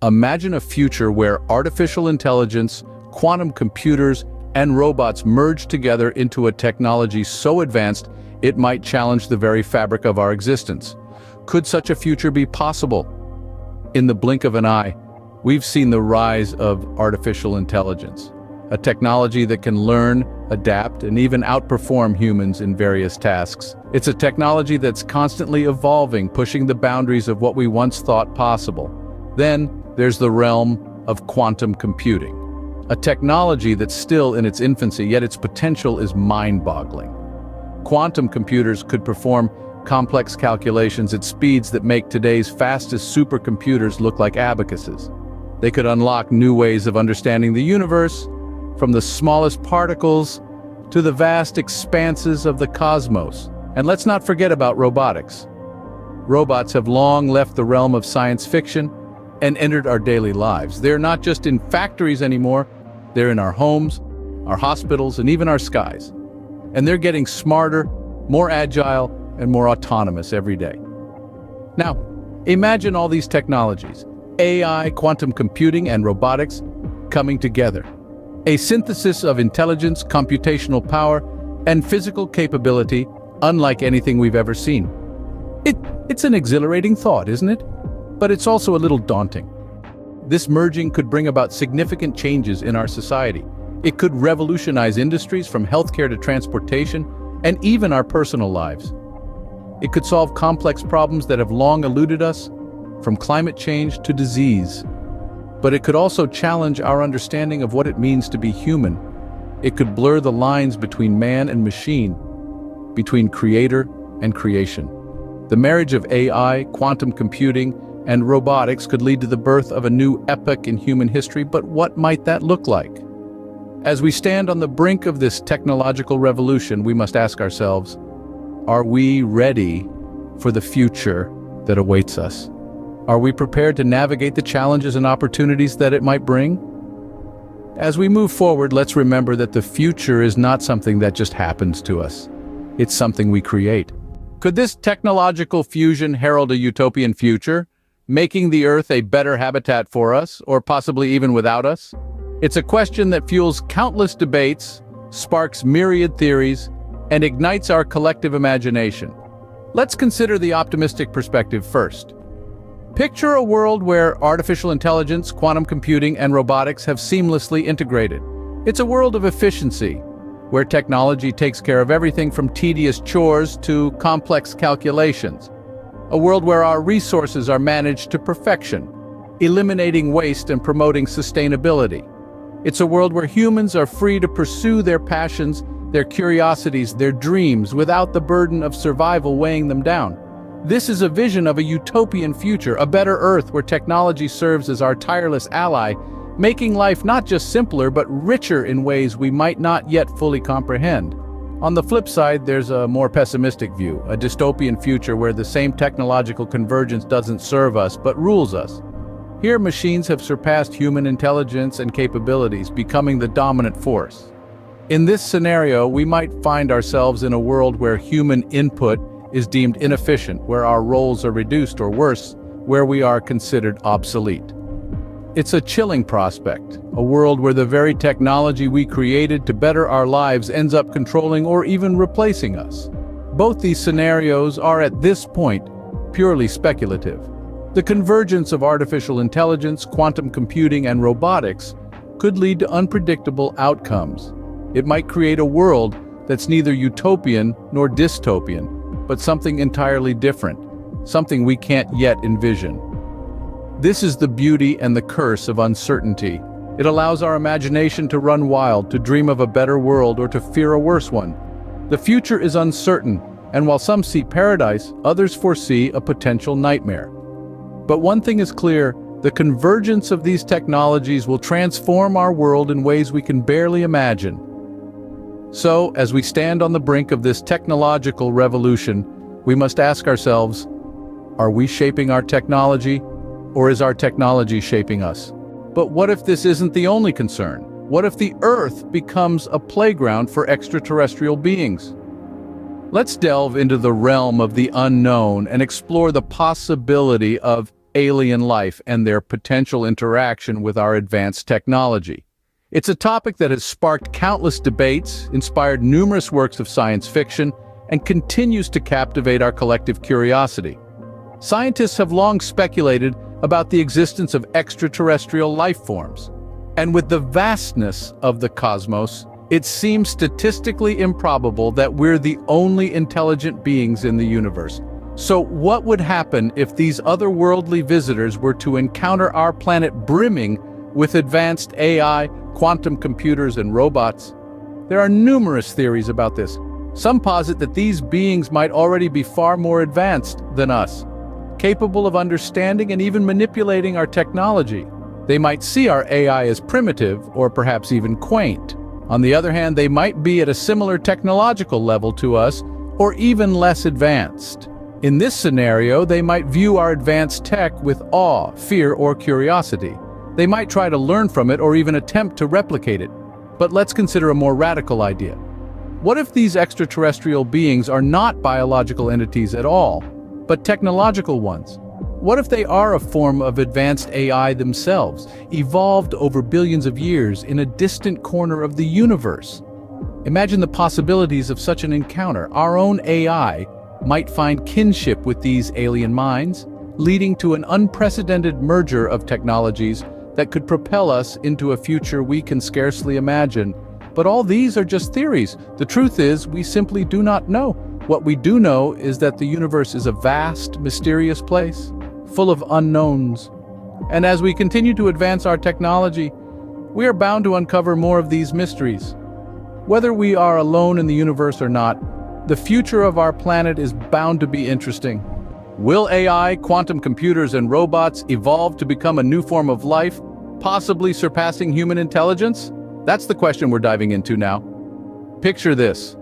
Imagine a future where artificial intelligence, quantum computers, and robots merge together into a technology so advanced it might challenge the very fabric of our existence. Could such a future be possible? In the blink of an eye, we've seen the rise of artificial intelligence, a technology that can learn, adapt, and even outperform humans in various tasks. It's a technology that's constantly evolving, pushing the boundaries of what we once thought possible. Then, there's the realm of quantum computing, a technology that's still in its infancy, yet its potential is mind-boggling. Quantum computers could perform complex calculations at speeds that make today's fastest supercomputers look like abacuses. They could unlock new ways of understanding the universe, from the smallest particles to the vast expanses of the cosmos. And let's not forget about robotics. Robots have long left the realm of science fiction and entered our daily lives. They're not just in factories anymore, they're in our homes, our hospitals, and even our skies. And they're getting smarter, more agile, and more autonomous every day. Now, imagine all these technologies, AI, quantum computing, and robotics coming together. A synthesis of intelligence, computational power, and physical capability unlike anything we've ever seen. It's an exhilarating thought, isn't it? But it's also a little daunting. This merging could bring about significant changes in our society. It could revolutionize industries from healthcare to transportation, and even our personal lives. It could solve complex problems that have long eluded us, from climate change to disease. But it could also challenge our understanding of what it means to be human. It could blur the lines between man and machine, between creator and creation. The marriage of AI, quantum computing, and robotics could lead to the birth of a new epoch in human history, but what might that look like? As we stand on the brink of this technological revolution, we must ask ourselves, are we ready for the future that awaits us? Are we prepared to navigate the challenges and opportunities that it might bring? As we move forward, let's remember that the future is not something that just happens to us. It's something we create. Could this technological fusion herald a utopian future, making the Earth a better habitat for us, or possibly even without us? It's a question that fuels countless debates, sparks myriad theories, and ignites our collective imagination. Let's consider the optimistic perspective first. Picture a world where artificial intelligence, quantum computing, and robotics have seamlessly integrated. It's a world of efficiency, where technology takes care of everything from tedious chores to complex calculations. A world where our resources are managed to perfection, eliminating waste and promoting sustainability. It's a world where humans are free to pursue their passions, their curiosities, their dreams, without the burden of survival weighing them down. This is a vision of a utopian future, a better Earth where technology serves as our tireless ally, making life not just simpler but richer in ways we might not yet fully comprehend. On the flip side, there's a more pessimistic view, a dystopian future where the same technological convergence doesn't serve us but rules us. Here, machines have surpassed human intelligence and capabilities, becoming the dominant force. In this scenario, we might find ourselves in a world where human input is deemed inefficient, where our roles are reduced, or worse, where we are considered obsolete. It's a chilling prospect, a world where the very technology we created to better our lives ends up controlling or even replacing us. Both these scenarios are at this point purely speculative. The convergence of artificial intelligence, quantum computing, and robotics could lead to unpredictable outcomes. It might create a world that's neither utopian nor dystopian, but something entirely different, something we can't yet envision. This is the beauty and the curse of uncertainty. It allows our imagination to run wild, to dream of a better world or to fear a worse one. The future is uncertain, and while some see paradise, others foresee a potential nightmare. But one thing is clear, the convergence of these technologies will transform our world in ways we can barely imagine. So, as we stand on the brink of this technological revolution, we must ask ourselves, are we shaping our technology, or is our technology shaping us? But what if this isn't the only concern? What if the Earth becomes a playground for extraterrestrial beings? Let's delve into the realm of the unknown and explore the possibility of alien life and their potential interaction with our advanced technology. It's a topic that has sparked countless debates, inspired numerous works of science fiction, and continues to captivate our collective curiosity. Scientists have long speculated about the existence of extraterrestrial life forms. And with the vastness of the cosmos, it seems statistically improbable that we're the only intelligent beings in the universe. So what would happen if these otherworldly visitors were to encounter our planet brimming with advanced AI, quantum computers, and robots? There are numerous theories about this. Some posit that these beings might already be far more advanced than us, capable of understanding and even manipulating our technology. They might see our AI as primitive or perhaps even quaint. On the other hand, they might be at a similar technological level to us or even less advanced. In this scenario, they might view our advanced tech with awe, fear, or curiosity. They might try to learn from it or even attempt to replicate it. But let's consider a more radical idea. What if these extraterrestrial beings are not biological entities at all, but technological ones? What if they are a form of advanced AI themselves, evolved over billions of years in a distant corner of the universe? Imagine the possibilities of such an encounter. Our own AI might find kinship with these alien minds, leading to an unprecedented merger of technologies that could propel us into a future we can scarcely imagine. But all these are just theories. The truth is, we simply do not know. What we do know is that the universe is a vast, mysterious place, full of unknowns. And as we continue to advance our technology, we are bound to uncover more of these mysteries. Whether we are alone in the universe or not, the future of our planet is bound to be interesting. Will AI, quantum computers, and robots evolve to become a new form of life, possibly surpassing human intelligence? That's the question we're diving into now. Picture this: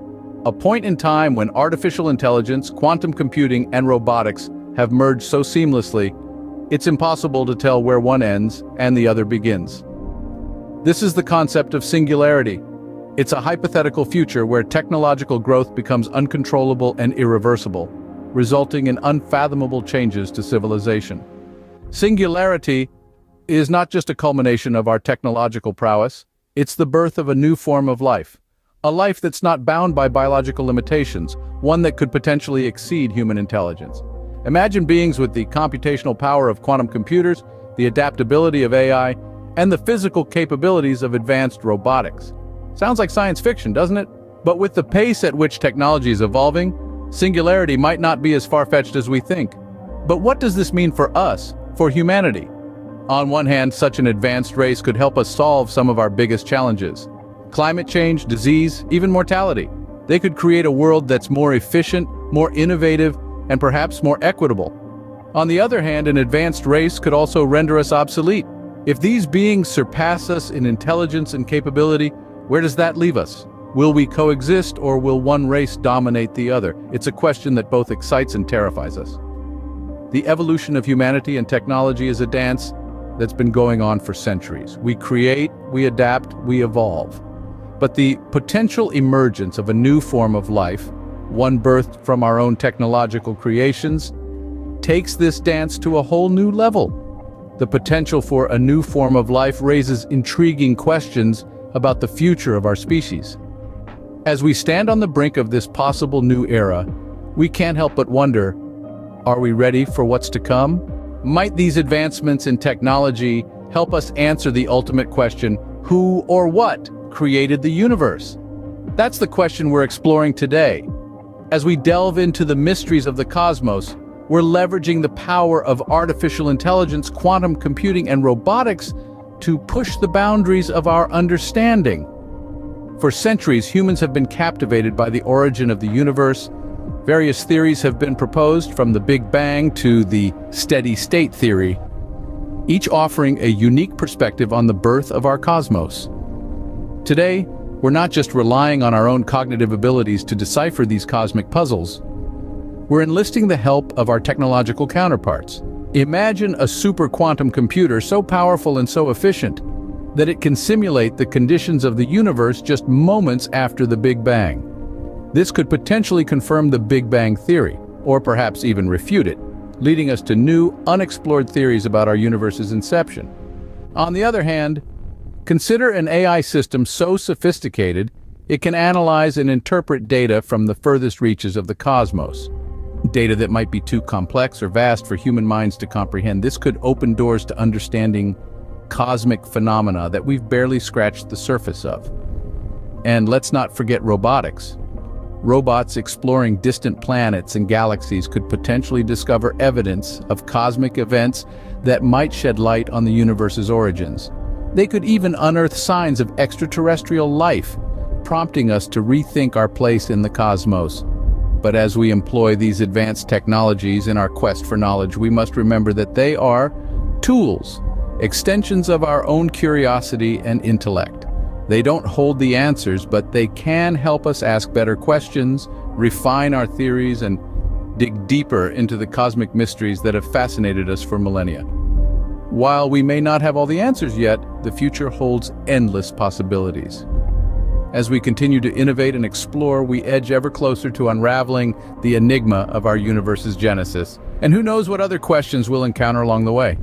a point in time when artificial intelligence, quantum computing, and robotics have merged so seamlessly, it's impossible to tell where one ends and the other begins. This is the concept of singularity. It's a hypothetical future where technological growth becomes uncontrollable and irreversible, resulting in unfathomable changes to civilization. Singularity is not just a culmination of our technological prowess, it's the birth of a new form of life. A life that's not bound by biological limitations, one that could potentially exceed human intelligence. Imagine beings with the computational power of quantum computers, the adaptability of AI, and the physical capabilities of advanced robotics. Sounds like science fiction, doesn't it? But with the pace at which technology is evolving, singularity might not be as far-fetched as we think. But what does this mean for us, for humanity? On one hand, such an advanced race could help us solve some of our biggest challenges. Climate change, disease, even mortality. They could create a world that's more efficient, more innovative, and perhaps more equitable. On the other hand, an advanced race could also render us obsolete. If these beings surpass us in intelligence and capability, where does that leave us? Will we coexist, or will one race dominate the other? It's a question that both excites and terrifies us. The evolution of humanity and technology is a dance that's been going on for centuries. We create, we adapt, we evolve. But the potential emergence of a new form of life, one birthed from our own technological creations, takes this dance to a whole new level. The potential for a new form of life raises intriguing questions about the future of our species. As we stand on the brink of this possible new era, we can't help but wonder, are we ready for what's to come? Might these advancements in technology help us answer the ultimate question, who or what created the universe? That's the question we're exploring today. As we delve into the mysteries of the cosmos, we're leveraging the power of artificial intelligence, quantum computing, and robotics to push the boundaries of our understanding. For centuries, humans have been captivated by the origin of the universe. Various theories have been proposed, from the Big Bang to the steady-state theory, each offering a unique perspective on the birth of our cosmos. Today, we're not just relying on our own cognitive abilities to decipher these cosmic puzzles. We're enlisting the help of our technological counterparts. Imagine a super quantum computer so powerful and so efficient that it can simulate the conditions of the universe just moments after the Big Bang. This could potentially confirm the Big Bang theory, or perhaps even refute it, leading us to new, unexplored theories about our universe's inception. On the other hand, consider an AI system so sophisticated it can analyze and interpret data from the furthest reaches of the cosmos. Data that might be too complex or vast for human minds to comprehend. This could open doors to understanding cosmic phenomena that we've barely scratched the surface of. And let's not forget robotics. Robots exploring distant planets and galaxies could potentially discover evidence of cosmic events that might shed light on the universe's origins. They could even unearth signs of extraterrestrial life, prompting us to rethink our place in the cosmos. But as we employ these advanced technologies in our quest for knowledge, we must remember that they are tools, extensions of our own curiosity and intellect. They don't hold the answers, but they can help us ask better questions, refine our theories, and dig deeper into the cosmic mysteries that have fascinated us for millennia. While we may not have all the answers yet, the future holds endless possibilities. As we continue to innovate and explore, we edge ever closer to unraveling the enigma of our universe's genesis. And who knows what other questions we'll encounter along the way.